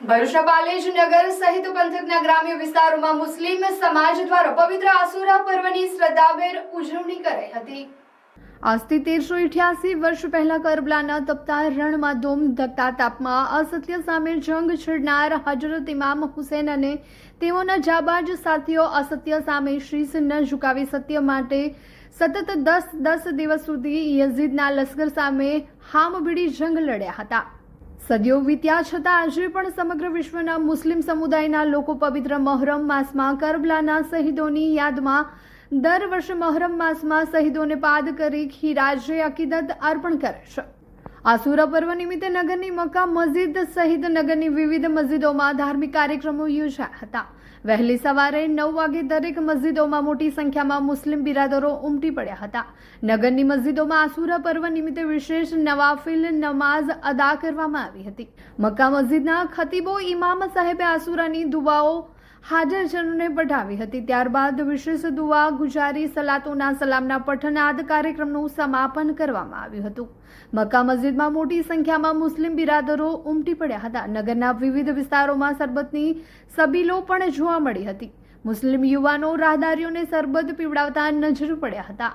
ભરૂચના પાલેજ નગર સહિત પંથકના ગ્રામ્ય વિસ્તારોમાં મુસ્લિમ સમાજ દ્વારા પવિત્ર આસુરા પર્વની શ્રદ્ધાભેર ઉજવણી કરાઈ હતી। આજથી 1388 વર્ષ પહેલા કરબલાના તપતા રણમાં ધૂમ ધકતા તાપમાં અસત્ય સામે જંગ છેડનાર હજરત ઇમામ હુસૈન અને તેઓના જાબાજ સાથીઓ અસત્ય સામે શીશ ન ઝુકાવી સત્ય માટે સતત 10 દિવસ સુધી યઝીદના લશ્કર સામે હામભીડી જંગ લડ્યા હતા। સદીઓ વીત્યા છતાં આજે પણ સમગ્ર વિશ્વના મુસ્લિમ સમુદાયના લોકો પવિત્ર મહોરમ માસમાં કરબલાના શહીદોની યાદમાં દર વર્ષે મહોરમ માસમાં શહીદોને પાદ કરી ખીરાજે અકીદત અર્પણ કરે છે। આસુરા પર્વ નિમિત્તે નગરની મક્કા મસ્જિદ સહિત નગરની વિવિધ મસ્જિદોમાં ધાર્મિક કાર્યક્રમો યોજાયા હતા। વહેલી સવારે 9 વાગે દરેક મસ્જિદોમાં મોટી સંખ્યામાં મુસ્લિમ બિરાદરો ઉમટી પડ્યા હતા। નગરની મસ્જિદોમાં આસુરા પર્વ નિમિત્તે વિશેષ નવાફિલ નમાઝ અદા કરવામાં આવી હતી। મક્કા મસ્જિદના ખતીબો ઇમામ સાહેબે આસુરાની દુઆઓ હાજરજનોને પઠાવી હતી। ત્યારબાદ વિશેષ દુઆ ગુજારી સલાતોના સલામના પઠનાદ કાર્યક્રમનું સમાપન કરવામાં આવ્યું હતું। મક્કા મસ્જિદમાં મોટી સંખ્યામાં મુસ્લિમ બિરાદરો ઉમટી પડ્યા હતા। નગરના વિવિધ વિસ્તારોમાં સરબતની સબીલો પણ જોવા મળી હતી। મુસ્લિમ યુવાનો રાહદારીઓને સરબત પીવડાવતા નજર પડ્યા હતા।